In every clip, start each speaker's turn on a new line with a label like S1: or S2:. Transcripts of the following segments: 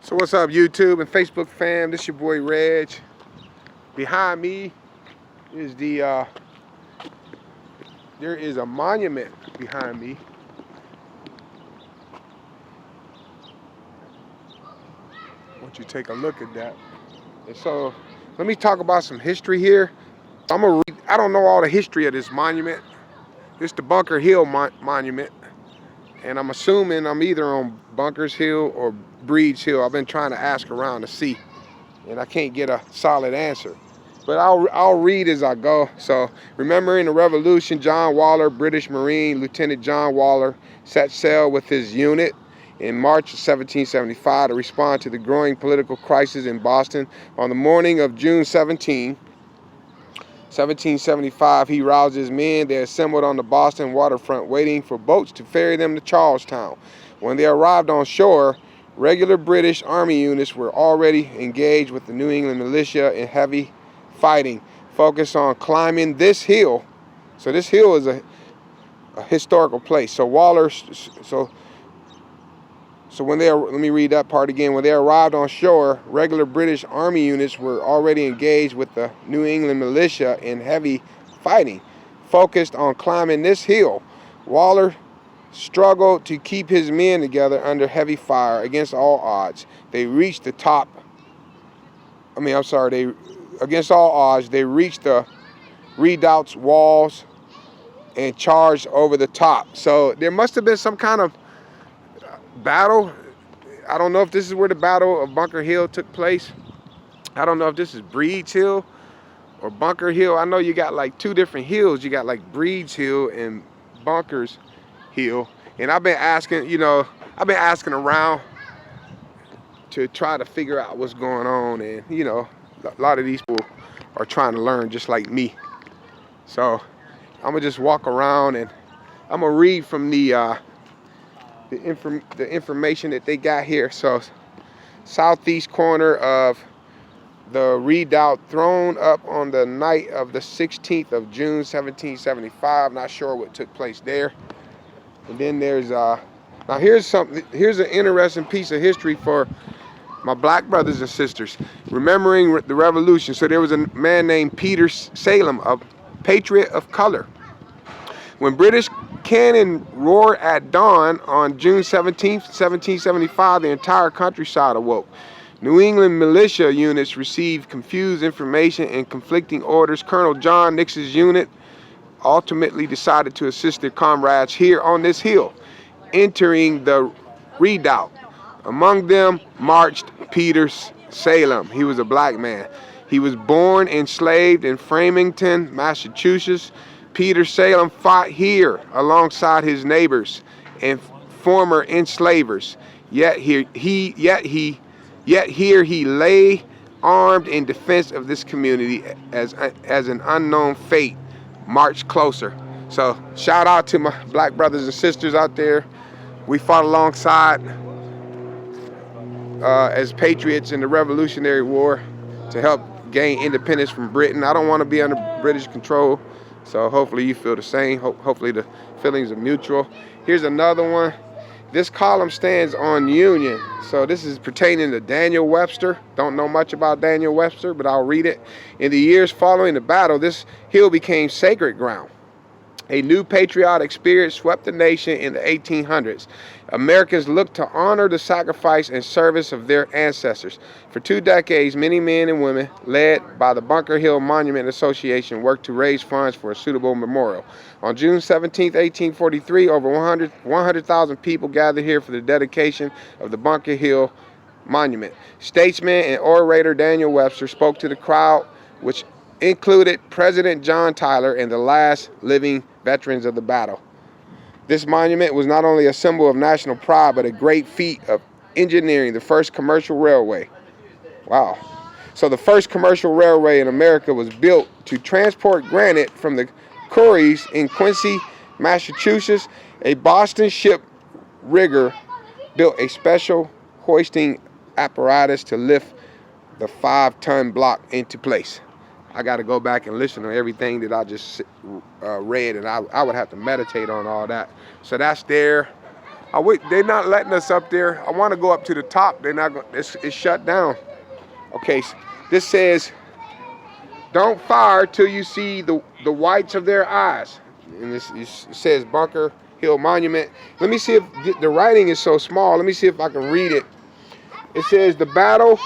S1: So what's up, YouTube and Facebook fam? This your boy Reg. Behind me is there is a monument behind me. I want you to take a look at that. And so let me talk about some history here. I don't know all the history of this monument. It's the Bunker Hill Monument. And I'm assuming I'm either on Bunkers Hill or Breeds Hill. I've been trying to ask around to see, and I can't get a solid answer. But I'll read as I go. So, remembering the Revolution, John Waller, British Marine, Lieutenant John Waller, set sail with his unit in March of 1775 to respond to the growing political crisis in Boston. On the morning of June 17, 1775, he roused his men. They assembled on the Boston waterfront, waiting for boats to ferry them to Charlestown. When they arrived on shore, regular British Army units were already engaged with the New England militia in heavy fighting, focused on climbing this hill. So this hill is a historical place. So let me read that part again. When they arrived on shore, regular British Army units were already engaged with the New England militia in heavy fighting, focused on climbing this hill. Waller struggled to keep his men together under heavy fire against all odds. Against all odds, they reached the redoubt's walls and charged over the top. So there must have been some kind of battle. I don't know if this is where the Battle of Bunker Hill took place. I don't know if this is Breeds Hill or Bunker Hill. I know you got like two different hills. You got like Breeds Hill and Bunkers Hill. And I've been asking around to try to figure out what's going on. And a lot of these people are trying to learn just like me. So I'm gonna just walk around and I'm gonna read from the information that they got here. So, southeast corner of the redoubt, thrown up on the night of the 16th of June 1775. Not sure what took place there. And then there's here's an interesting piece of history for my black brothers and sisters, remembering the Revolution. So there was a man named Peter Salem, a patriot of color. When British cannon roared at dawn on June 17, 1775, the entire countryside awoke. New England militia units received confused information and conflicting orders. Colonel John Nix's unit ultimately decided to assist their comrades here on this hill, entering the redoubt. Among them marched Peter Salem. He was a black man. He was born enslaved in Framingham, Massachusetts. Peter Salem fought here alongside his neighbors and former enslavers. Yet here he lay armed in defense of this community as an unknown fate marched closer. So shout out to my black brothers and sisters out there. We fought alongside as patriots in the Revolutionary War to help gain independence from Britain. I don't want to be under British control. So hopefully you feel the same. Hopefully the feelings are mutual. Here's another one. This column stands on Union. So this is pertaining to Daniel Webster. Don't know much about Daniel Webster, but I'll read it. In the years following the battle, this hill became sacred ground. A new patriotic spirit swept the nation in the 1800s. Americans looked to honor the sacrifice and service of their ancestors. For 2 decades, many men and women, led by the Bunker Hill Monument Association, worked to raise funds for a suitable memorial. On June 17, 1843, over 100,000 people gathered here for the dedication of the Bunker Hill Monument. Statesman and orator Daniel Webster spoke to the crowd, which included President John Tyler and the last living veterans of the battle. This monument was not only a symbol of national pride, but a great feat of engineering, the first commercial railway. Wow. So the first commercial railway in America was built to transport granite from the quarries in Quincy, Massachusetts. A Boston ship rigger built a special hoisting apparatus to lift the 5-ton block into place. I got to go back and listen to everything that I just read, and I would have to meditate on all that. So that's there. They're not letting us up there. I want to go up to the top. They're not going. It's shut down. Okay, so this says, "Don't fire till you see the whites of their eyes." And this it says Bunker Hill Monument. Let me see if the writing is so small. Let me see if I can read it. It says the Battle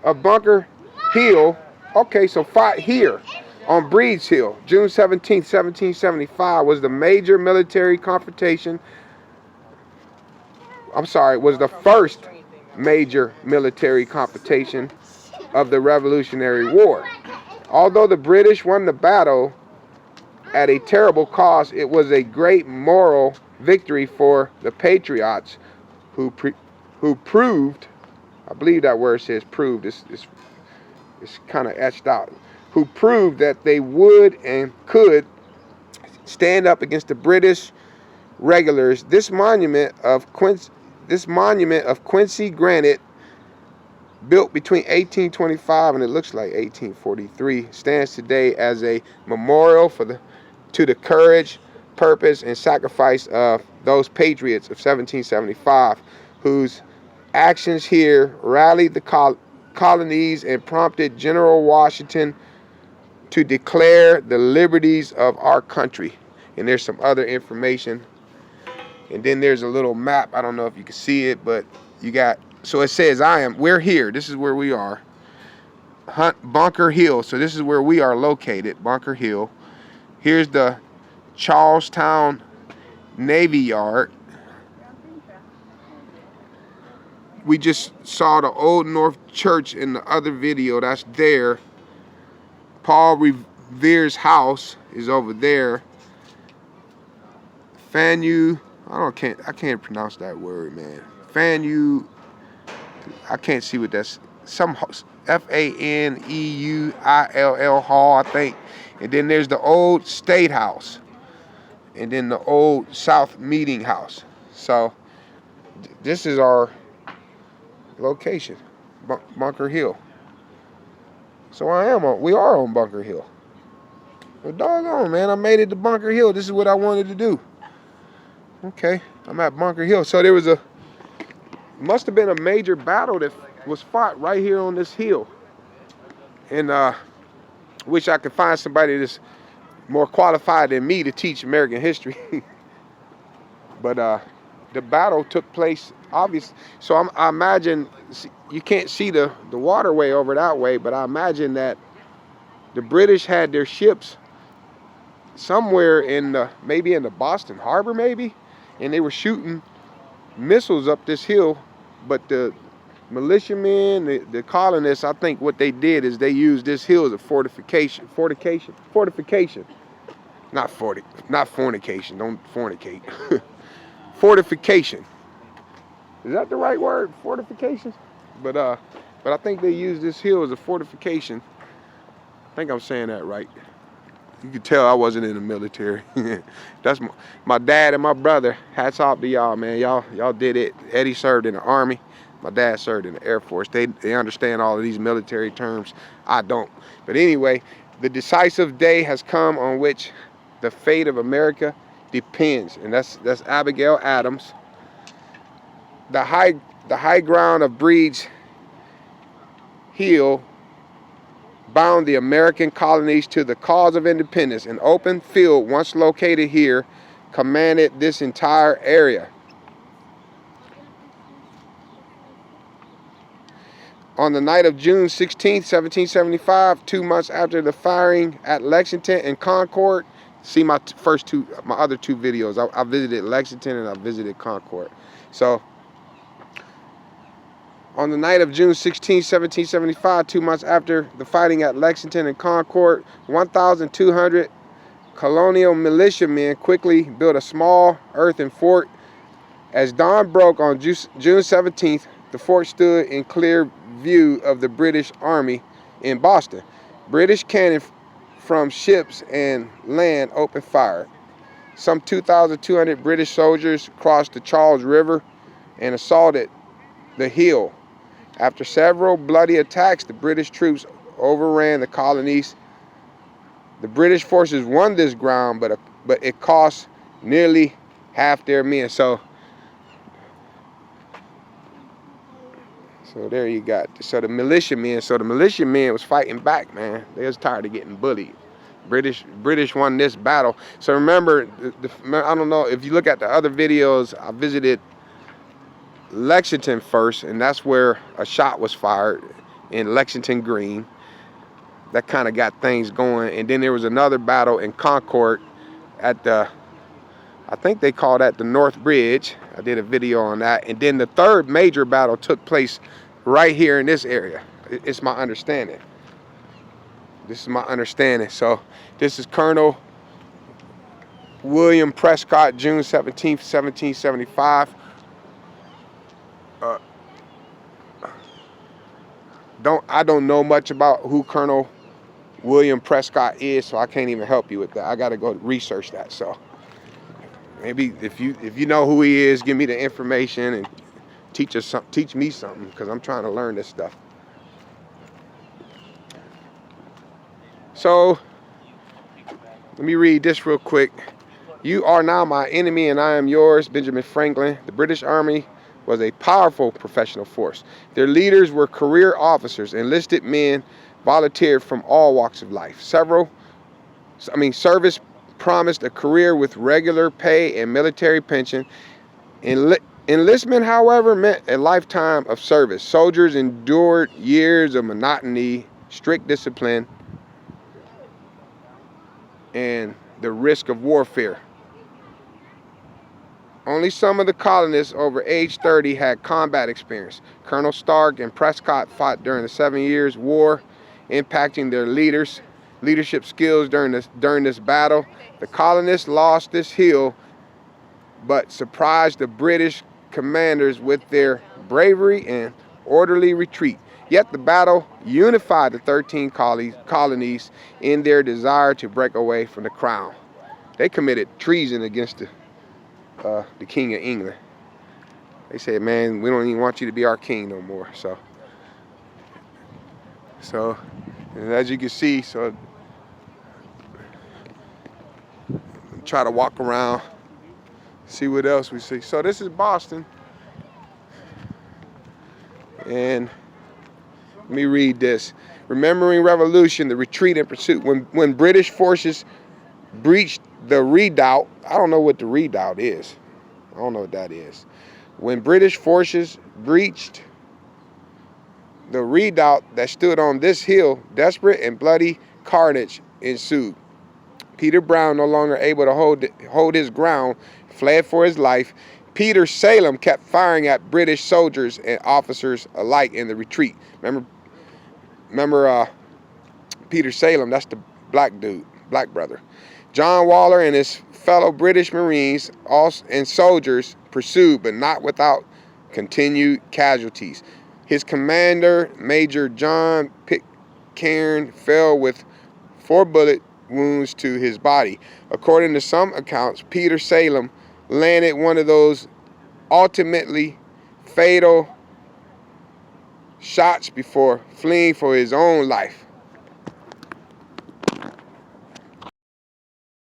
S1: of Bunker Hill. Okay, so fight here on Breeds Hill, June 17, 1775, was the major military confrontation. Was the first major military confrontation of the Revolutionary War. Although the British won the battle at a terrible cost, it was a great moral victory for the patriots who proved, I believe that word says proved, it's kind of etched out, who proved that they would and could stand up against the British regulars. This monument of Quincy granite, built between 1825 and it looks like 1843, stands today as a memorial to the courage, purpose, and sacrifice of those patriots of 1775, whose actions here rallied the colonies and prompted General Washington to declare the liberties of our country. And there's some other information. And then there's a little map. I don't know if you can see it, but you got, so it says we're here. This is where we are. Bunker Hill. So this is where we are located, Bunker Hill. Here's the Charlestown Navy Yard. We just saw the Old North Church in the other video. That's there. Paul Revere's house is over there. Faneuil, I can't pronounce that word, man. Faneuil, I can't see what that's. Some Faneuil Hall, I think. And then there's the old State House. And then the old South Meeting House. So this is our location, Bunker Hill. So we are on Bunker Hill. Well, doggone, man, I made it to Bunker Hill. This is what I wanted to do. Okay, I'm at Bunker Hill. So there was must have been a major battle that was fought right here on this hill. And wish I could find somebody that's more qualified than me to teach American history. But the battle took place, obviously. So I imagine, you can't see the waterway over that way, but I imagine that the British had their ships somewhere maybe in the Boston Harbor, maybe, and they were shooting missiles up this hill. But the militiamen, the colonists, I think what they did is they used this hill as a fortification. Not fornication, don't fornicate. Fortification. Is that the right word? Fortification? But I think they used this hill as a fortification. I think I'm saying that right. You could tell I wasn't in the military. That's my dad and my brother. Hats off to y'all, man. Y'all did it. Eddie served in the Army. My dad served in the Air Force. They understand all of these military terms. I don't. But anyway, the decisive day has come on which the fate of America depends. And that's Abigail Adams. The high ground of Breeds Hill bound the American colonies to the cause of independence. An open field once located here commanded this entire area. On the night of June 16, 1775, 2 months after the firing at Lexington and Concord, see my other two videos. I visited Lexington and I visited Concord. So on the night of June 16, 1775, 2 months after the fighting at Lexington and Concord, 1,200 colonial militiamen quickly built a small earthen fort. As dawn broke on June 17th, the fort stood in clear view of the British Army in Boston. British cannon from ships and land opened fire. Some 2,200 British soldiers crossed the Charles River and assaulted the hill. After several bloody attacks, the British troops overran the colonies. The British forces won this ground, but it cost nearly half their men. So So there you got. So the militiamen. So the militiamen was fighting back, man. They was tired of getting bullied. British won this battle. So remember, I don't know if you look at the other videos. I visited Lexington first, and that's where a shot was fired in Lexington Green. That kind of got things going. And then there was another battle in Concord at the, I think they call that the North Bridge. I did a video on that. And then the third major battle took place right here in this area. It's my understanding. This is my understanding. So this is Colonel William Prescott, June 17th, 1775. I don't know much about who Colonel William Prescott is, so I can't even help you with that. I got to go research that. So maybe if you know who he is, give me the information and teach me something, because I'm trying to learn this stuff. So let me read this real quick. You are now my enemy and I am yours, Benjamin Franklin. The British Army was a powerful professional force. Their leaders were career officers, enlisted men, volunteered from all walks of life. Service promised a career with regular pay and military pension. Enlistment, however, meant a lifetime of service. Soldiers endured years of monotony, strict discipline, and the risk of warfare. Only some of the colonists over age 30 had combat experience. Colonel Stark and Prescott fought during the 7 Years' War, impacting their leadership skills during this battle. The colonists lost this hill, but surprised the British commanders with their bravery and orderly retreat. Yet the battle unified the 13 colonies in their desire to break away from the crown. They committed treason against the King of England. They said, man, we don't even want you to be our king no more. So and as you can see, so try to walk around, see what else we see. So this is Boston. And let me read this. Remembering Revolution, the retreat and pursuit. When British forces breached the redoubt, I don't know what the redoubt is. I don't know what that is. When British forces breached the redoubt that stood on this hill, desperate and bloody carnage ensued. Peter Brown, no longer able to hold his ground, fled for his life. Peter Salem kept firing at British soldiers and officers alike in the retreat. Remember Peter Salem? That's the black dude, black brother. John Waller and his fellow British Marines and soldiers pursued, but not without continued casualties. His commander, Major John Pitcairn, fell with 4 bullet wounds to his body. According to some accounts, Peter Salem landed one of those ultimately fatal shots before fleeing for his own life.